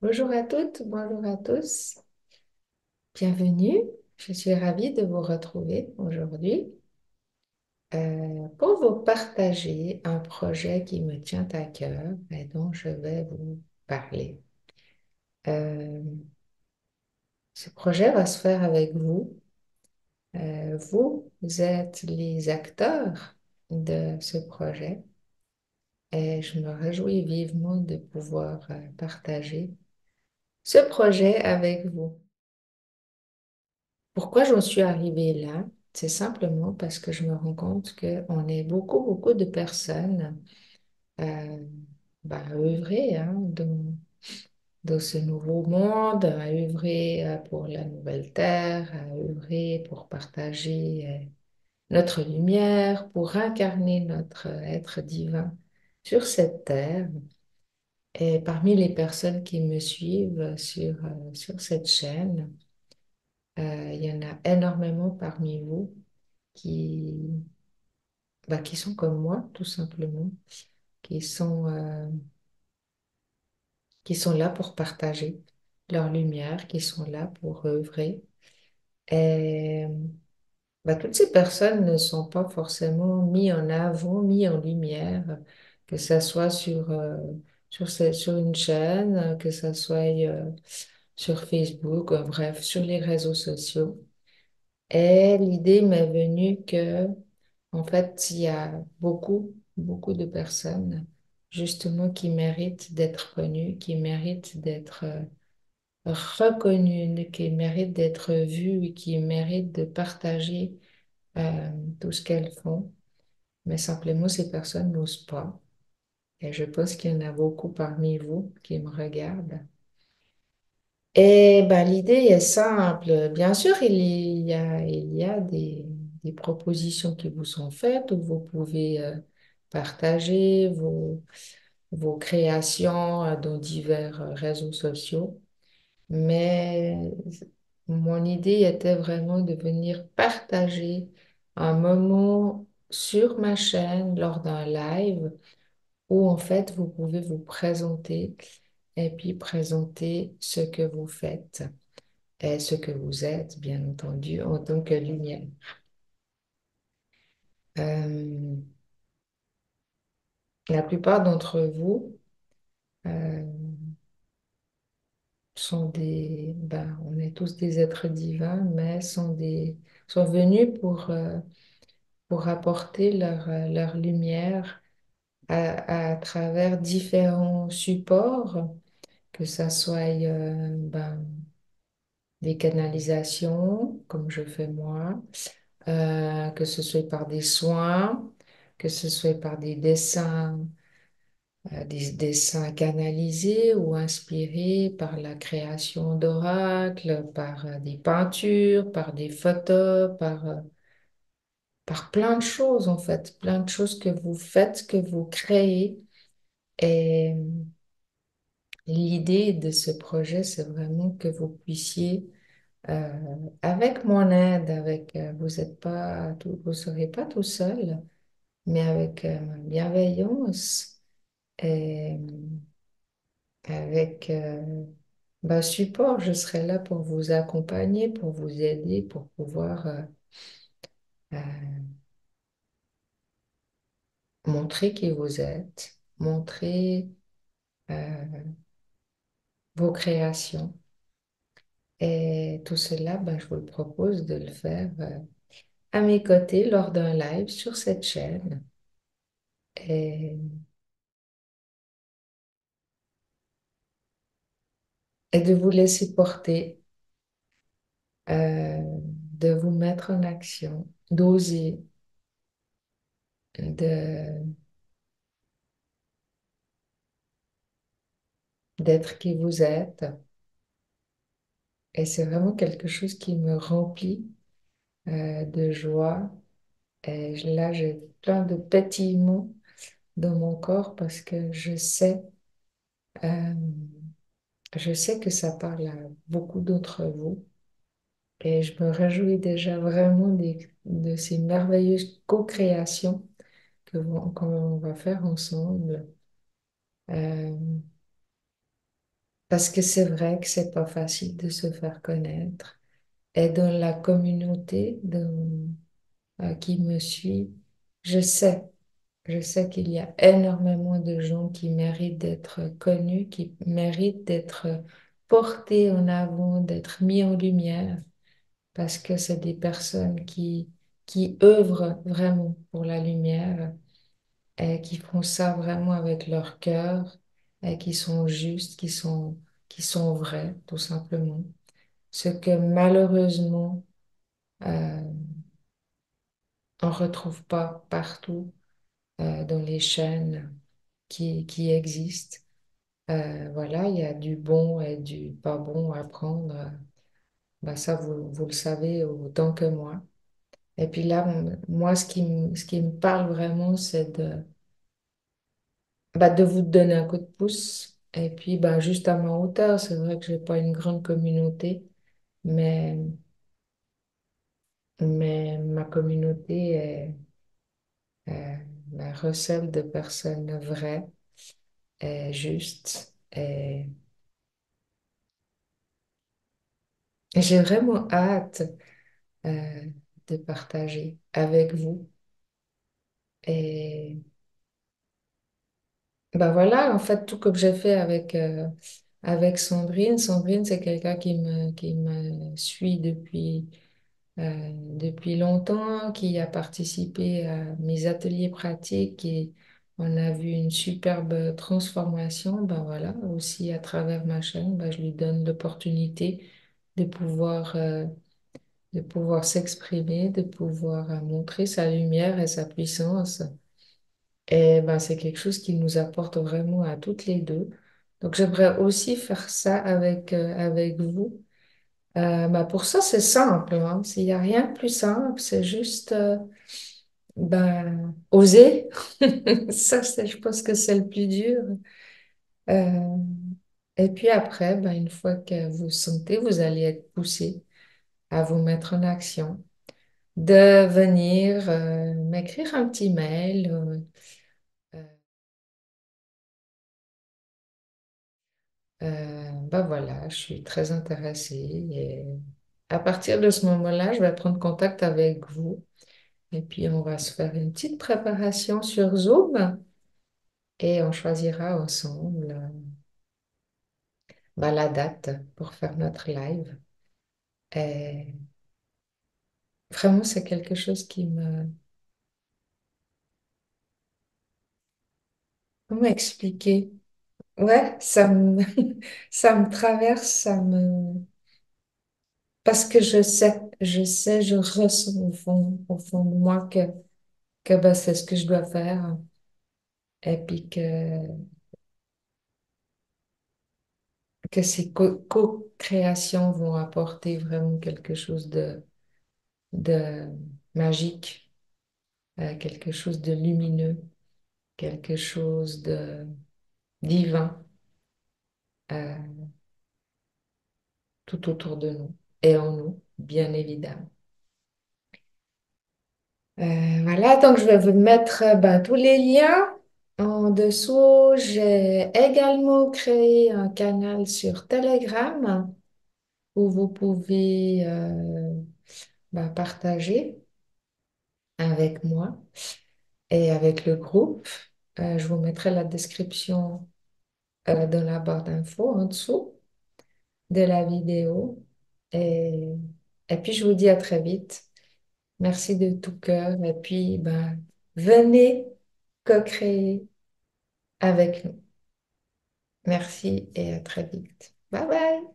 Bonjour à toutes, bonjour à tous. Bienvenue. Je suis ravie de vous retrouver aujourd'hui pour vous partager un projet qui me tient à cœur et dont je vais vous parler. Euh, Ce projet va se faire avec vous. Vous êtes les acteurs de ce projet et je me réjouis vivement de pouvoir partager ce projet avec vous. Pourquoi j'en suis arrivée là? C'est simplement parce que je me rends compte qu'on est beaucoup, beaucoup de personnes à, à œuvrer dans ce nouveau monde, à œuvrer pour la nouvelle terre, à œuvrer pour partager notre lumière, pour incarner notre être divin sur cette terre. Et parmi les personnes qui me suivent sur cette chaîne, il y en a énormément parmi vous qui, qui sont comme moi, tout simplement, qui sont, euh, qui sont là pour partager leur lumière, qui sont là pour œuvrer. Et toutes ces personnes ne sont pas forcément mises en avant, mises en lumière, que ce soit sur une chaîne, que ce soit sur Facebook, bref, sur les réseaux sociaux. Et l'idée m'est venue que, en fait, il y a beaucoup, beaucoup de personnes, justement, qui méritent d'être connues, qui méritent d'être reconnues, qui méritent d'être vues, qui méritent de partager euh, tout ce qu'elles font. Mais simplement, ces personnes n'osent pas. Et je pense qu'il y en a beaucoup parmi vous qui me regardent. Et ben, l'idée est simple. Bien sûr, il y a des propositions qui vous sont faites où vous pouvez partager vos créations dans divers réseaux sociaux. Mais mon idée était vraiment de venir partager un moment sur ma chaîne lors d'un live où en fait vous pouvez vous présenter et puis présenter ce que vous faites et ce que vous êtes, bien entendu, en tant que lumière. Euh, la plupart d'entre vous euh, sont on est tous des êtres divins, mais sont venus pour apporter leur lumière à travers différents supports, que ça soit des canalisations, comme je fais moi, que ce soit par des soins, que ce soit par des dessins canalisés ou inspirés par la création d'oracles, par des peintures, par des photos, par plein de choses en fait, plein de choses que vous faites, que vous créez. Et l'idée de ce projet, c'est vraiment que vous puissiez, euh, avec mon aide, vous êtes pas vous serez pas tout seul, mais avec ma bienveillance et avec support, je serai là pour vous accompagner, pour vous aider, pour pouvoir euh, montrer qui vous êtes, montrer euh, vos créations. Et tout cela, je vous le propose de le faire à mes côtés lors d'un live sur cette chaîne et, et de vous laisser porter, de vous mettre en action, d'oser, de, d'être qui vous êtes. Et c'est vraiment quelque chose qui me remplit de joie. Et là, j'ai plein de pétillements dans mon corps parce que euh, je sais que ça parle à beaucoup d'entre vous. Et je me réjouis déjà vraiment de ces merveilleuses co-créations qu'on va faire ensemble. Euh, Parce que c'est vrai que c'est pas facile de se faire connaître. Et dans la communauté qui me suit, je sais, je sais qu'il y a énormément de gens qui méritent d'être connus, qui méritent d'être portés en avant, d'être mis en lumière, parce que c'est des personnes qui œuvrent vraiment pour la lumière et qui font ça vraiment avec leur cœur et qui sont justes, qui sont vrais, tout simplement. Ce que malheureusement, euh, on ne retrouve pas partout dans les chaînes qui existent. Voilà, il y a du bon et du pas bon à prendre. Ben ça, vous le savez autant que moi. Et puis là, moi, ce qui me parle vraiment, c'est de vous donner un coup de pouce. Et puis, juste à ma hauteur, c'est vrai que j'ai pas une grande communauté, mais, mais ma communauté euh, recèle de personnes vraies et justes. Et j'ai vraiment hâte euh, de partager avec vous. Et ben voilà, en fait, tout comme j'ai fait avec Sandrine. Sandrine, c'est quelqu'un qui me suit depuis longtemps, qui a participé à mes ateliers pratiques et on a vu une superbe transformation. Ben voilà, aussi à travers ma chaîne, ben, je lui donne l'opportunité de de pouvoir s'exprimer, de pouvoir montrer sa lumière et sa puissance. Et ben, c'est quelque chose qui nous apporte vraiment à toutes les deux. Donc, j'aimerais aussi faire ça avec vous. Pour ça, c'est simple, hein. Il n'y a rien de plus simple, c'est juste oser. Ça, je pense que c'est le plus dur. Euh, et puis après, une fois que vous sentez, vous allez être poussé à vous mettre en action, de venir m'écrire un petit mail. Voilà, je suis très intéressée et à partir de ce moment-là, je vais prendre contact avec vous et puis on va se faire une petite préparation sur Zoom et on choisira ensemble la date pour faire notre live. Et vraiment, c'est quelque chose qui Comment expliquer? Ouais, ça me traverse, parce que je ressens au fond de moi que c'est ce que je dois faire. Et puis que ces co-créations vont apporter vraiment quelque chose de magique, quelque chose de lumineux, quelque chose de divin euh, tout autour de nous et en nous, bien évidemment. Voilà, donc je vais vous mettre tous les liens en dessous. J'ai également créé un canal sur Telegram où vous pouvez partager avec moi et avec le groupe. Je vous mettrai la description dans la barre d'infos en dessous de la vidéo. Et, et puis, je vous dis à très vite. Merci de tout cœur. Et puis, venez co-créer avec nous. Merci et à très vite. Bye bye.